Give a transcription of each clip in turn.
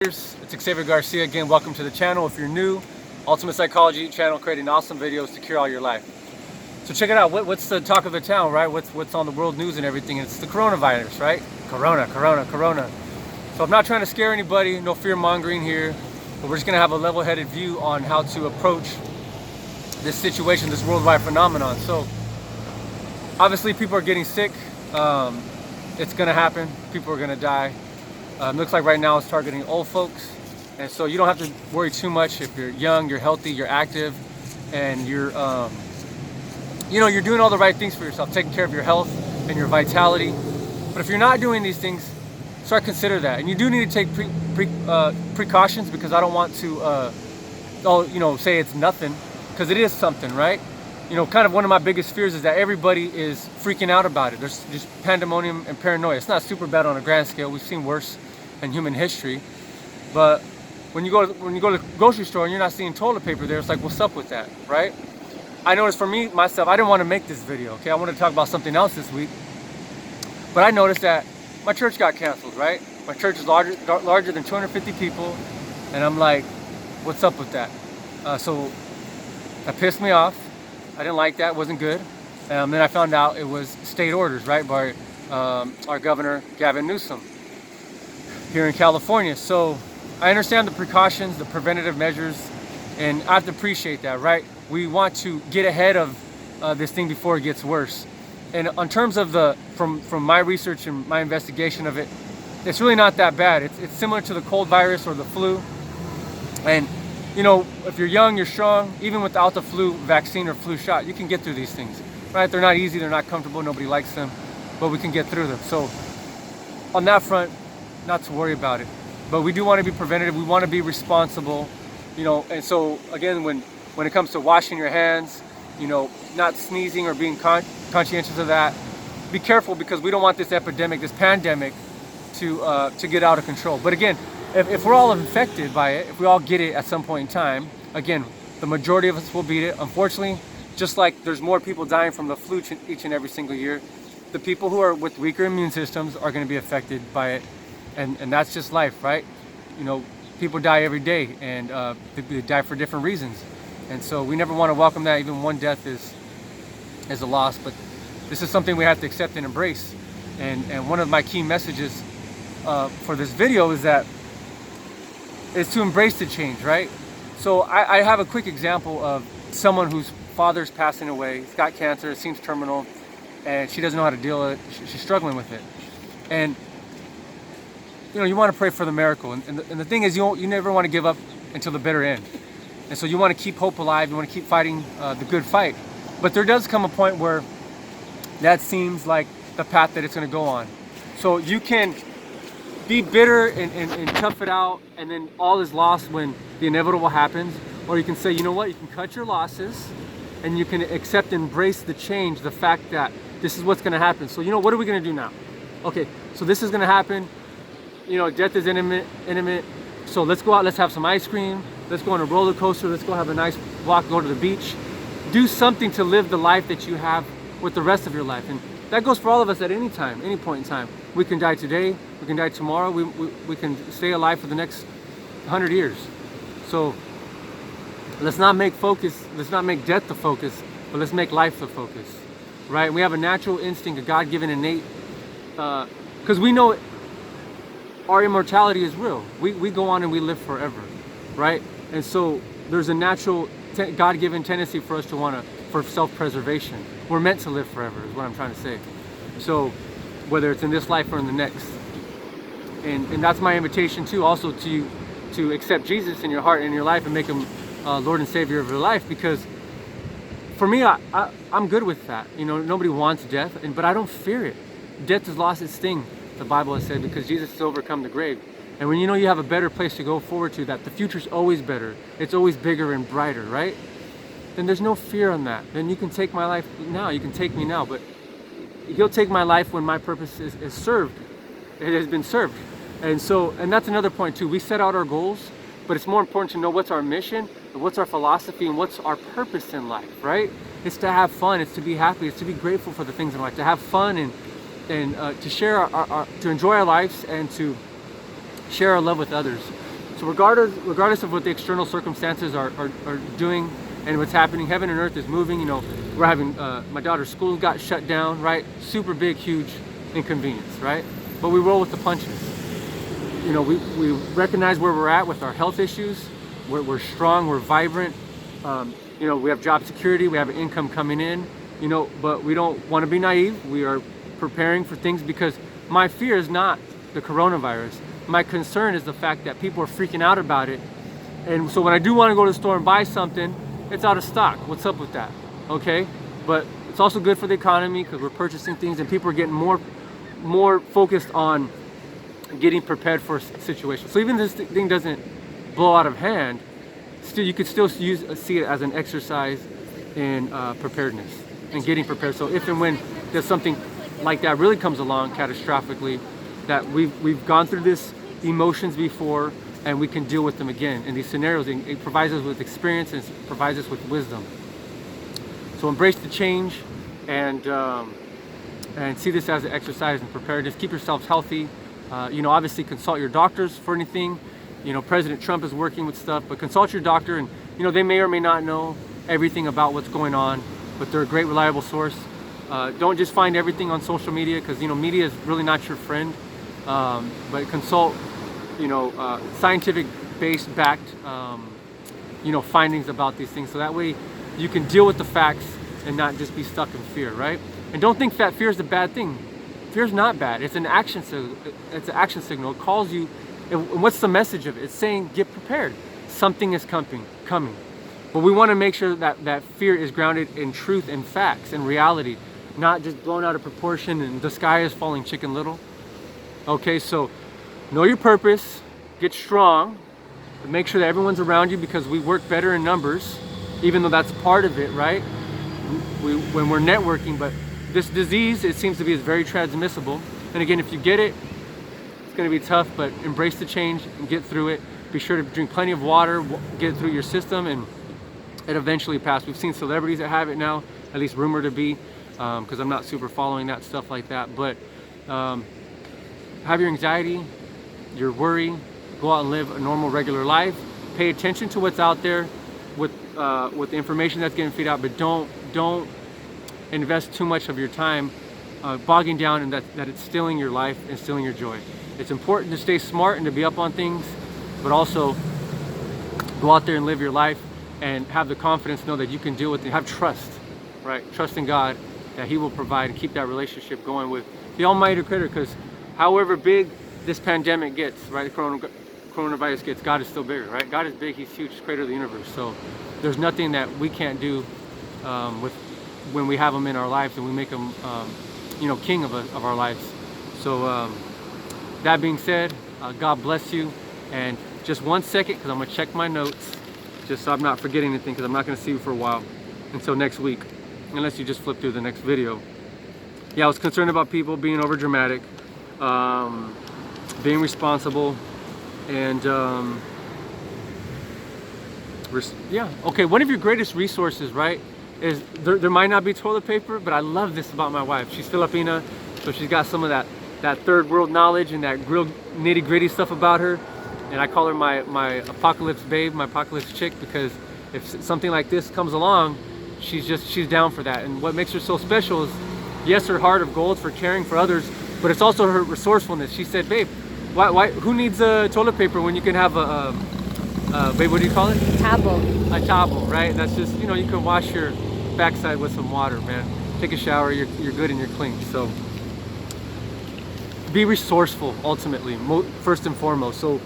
It's Xavier Garcia again. Welcome to the channel. If you're new, Ultimate Psychology channel, creating awesome videos to cure all your life. So check it out. What's the talk of the town, right? What's on the world news and everything? It's the coronavirus, right? Corona. So I'm not trying to scare anybody. No fear mongering here, but we're just gonna have a level-headed view on how to approach this situation, this worldwide phenomenon. So obviously, people are getting sick. It's gonna happen. People are gonna die. Looks like right now it's targeting old folks, and so you don't have to worry too much if you're young, you're healthy, you're active, and you're you're doing all the right things for yourself, taking care of your health and your vitality. But if you're not doing these things, start consider that. And you do need to take precautions, because I don't want to say it's nothing, because it is something, right? Kind of one of my biggest fears is that everybody is freaking out about it. There's just pandemonium and paranoia. It's not super bad on a grand scale. We've seen worse in human history. But when you go to the grocery store and you're not seeing toilet paper there, it's like, what's up with that, right? I noticed for myself, I didn't want to make this video, okay? I wanted to talk about something else this week. But I noticed that my church got canceled, right? My church is larger than 250 people. And I'm like, what's up with that? So that pissed me off. I didn't like that, it wasn't good. Then I found out it was state orders, right, by our governor, Gavin Newsom, here in California. So I understand the precautions, the preventative measures, and I have to appreciate that, right? We want to get ahead of this thing before it gets worse. And in terms of from my research and my investigation of it, it's really not that bad. It's similar to the cold virus or the flu. And if you're young, you're strong, even without the flu vaccine or flu shot, you can get through these things, right? They're not easy, they're not comfortable, nobody likes them, but we can get through them. So on that front, not to worry about it. But we do want to be preventative, we want to be responsible, and so again, when it comes to washing your hands, not sneezing or being conscientious of that, be careful, because we don't want this epidemic, this pandemic to get out of control. But again, if we're all infected by it, if we all get it at some point in time, again, the majority of us will beat it. Unfortunately, just like there's more people dying from the flu each and every single year, the people who are with weaker immune systems are going to be affected by it. And that's just life, right? People die every day, and they die for different reasons. And so we never want to welcome that. Even one death is a loss, but this is something we have to accept and embrace. And one of my key messages for this video is to embrace the change, right? So I have a quick example of someone whose father's passing away. He's got cancer, it seems terminal, and she doesn't know how to deal with it. She's struggling with it. And you want to pray for the miracle. And the thing is, you never want to give up until the bitter end. And so you want to keep hope alive, you want to keep fighting the good fight. But there does come a point where that seems like the path that it's going to go on. So you can be bitter and tough it out, and then all is lost when the inevitable happens. Or you can say, you know what, you can cut your losses, and you can accept and embrace the change, the fact that this is what's going to happen. So what are we going to do now? Okay, so this is going to happen. Death is intimate. So let's go out, let's have some ice cream, let's go on a roller coaster, let's go have a nice walk, go to the beach. Do something to live the life that you have with the rest of your life. And that goes for all of us at any time, any point in time. We can die today, we can die tomorrow, we can stay alive for the next 100 years. So let's not make death the focus, but let's make life the focus, right? We have a natural instinct, a God-given innate, because we know our immortality is real. We go on and we live forever, right? And so there's a natural God-given tendency for us for self-preservation. We're meant to live forever, is what I'm trying to say. So whether it's in this life or in the next. And that's my invitation too, also to accept Jesus in your heart and in your life, and make him Lord and Savior of your life. Because for me, I'm good with that. Nobody wants death, but I don't fear it. Death has lost its sting, the Bible has said, because Jesus has overcome the grave. And when you have a better place to go forward to, that the future's always better, it's always bigger and brighter, right? Then there's no fear on that. Then you can take my life now, you can take me now, but he'll take my life when my purpose is served. It has been served. And that's another point too. We set out our goals, but it's more important to know what's our mission, what's our philosophy, and what's our purpose in life, right? It's to have fun, it's to be happy, it's to be grateful for the things in life, to have fun and to share to enjoy our lives and to share our love with others. So regardless of what the external circumstances are doing and what's happening, heaven and earth is moving. You know, we're having, my daughter's school got shut down, right? Super big, huge inconvenience, right? But we roll with the punches. You know, we recognize where we're at with our health issues. We're strong, we're vibrant. You know, we have job security, we have an income coming in, you know, but we don't want to be naive. We are preparing for things, because my fear is not the coronavirus. My concern is the fact that people are freaking out about it. And so when I do want to go to the store and buy something, it's out of stock. What's up with that? Okay? But it's also good for the economy, because we're purchasing things and people are getting more focused on getting prepared for a situation. So even this thing doesn't blow out of hand, still you could still see it as an exercise in preparedness and getting prepared. So if and when there's something like that really comes along catastrophically, that we've gone through this emotions before and we can deal with them again in these scenarios. It provides us with experience and it provides us with wisdom. So embrace the change and see this as an exercise in preparedness. Keep yourselves healthy. You know, obviously consult your doctors for anything. You know, President Trump is working with stuff, but consult your doctor, and you know, they may or may not know everything about what's going on, but they're a great, reliable source. Don't just find everything on social media, because you know, media is really not your friend. But consult, you know, scientific-based backed, you know, findings about these things, so that way you can deal with the facts and not just be stuck in fear, right? And don't think that fear is a bad thing. Fear is not bad. It's an action signal. It's an action signal. It calls you. And what's the message of it? It's saying, get prepared. Something is coming. But we want to make sure that fear is grounded in truth and facts and reality, not just blown out of proportion and the sky is falling Chicken Little. Okay, so know your purpose, get strong, make sure that everyone's around you, because we work better in numbers, even though that's part of it, right? When we're networking, but this disease, it seems to be, is very transmissible. And again, if you get it, it's going to be tough, but embrace the change and get through it. Be sure to drink plenty of water, get it through your system, and it eventually pass. We've seen celebrities that have it now, at least rumored to be, because I'm not super following that stuff like that. But have your anxiety, your worry, go out and live a normal, regular life. Pay attention to what's out there with the information that's getting fed out, but don't invest too much of your time bogging down and that it's stealing your life and stealing your joy. It's important to stay smart and to be up on things, but also go out there and live your life and have the confidence, know that you can deal with it. Have trust, right? Trust in God that He will provide, and keep that relationship going with the Almighty Creator, because however big this pandemic gets, right, the coronavirus gets, God is still bigger, right? God is big, He's huge, He's Creator of the universe. So there's nothing that we can't do when we have Him in our lives and we make Him, you know, King of our lives. So that being said, God bless you. And just 1 second, because I'm going to check my notes, just so I'm not forgetting anything, because I'm not going to see you for a while until next week, unless you just flip through the next video. Yeah, I was concerned about people being over dramatic, being responsible, and yeah, okay, one of your greatest resources, right, is there might not be toilet paper, but I love this about my wife. She's Filipina, so she's got some of that third world knowledge and that real nitty gritty stuff about her. And I call her my apocalypse babe, my apocalypse chick, because if something like this comes along, she's down for that. And what makes her so special is, yes, her heart of gold for caring for others, but it's also her resourcefulness. She said, babe, who needs toilet paper when you can have babe, what do you call it? Tabo. A tabo, right? That's just, you know, you can wash your backside with some water, man. Take a shower, you're good and you're clean. So be resourceful, ultimately, first and foremost. So,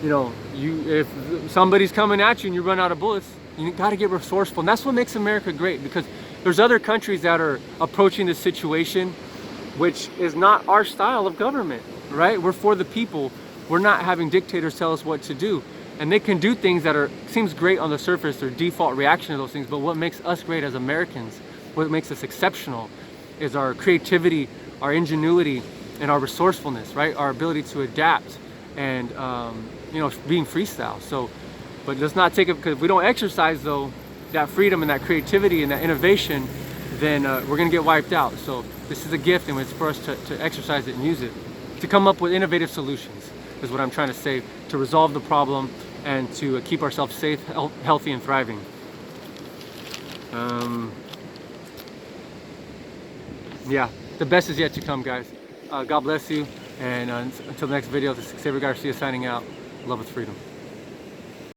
you know, if somebody's coming at you and you run out of bullets, you got to get resourceful. And that's what makes America great, because there's other countries that are approaching this situation, which is not our style of government, right? We're for the people. We're not having dictators tell us what to do. And they can do things that seems great on the surface, their default reaction to those things. But what makes us great as Americans, what makes us exceptional, is our creativity, our ingenuity, and our resourcefulness, right? Our ability to adapt and, you know, being freestyle. So, but let's not take it, because if we don't exercise, though, that freedom and that creativity and that innovation, then we're going to get wiped out. So this is a gift, and it's for us to exercise it and use it to come up with innovative solutions. is what I'm trying to say, to resolve the problem and to keep ourselves safe, healthy, and thriving. Yeah, the best is yet to come, guys. God bless you, and until the next video, this is Xavier Garcia signing out. Love with freedom.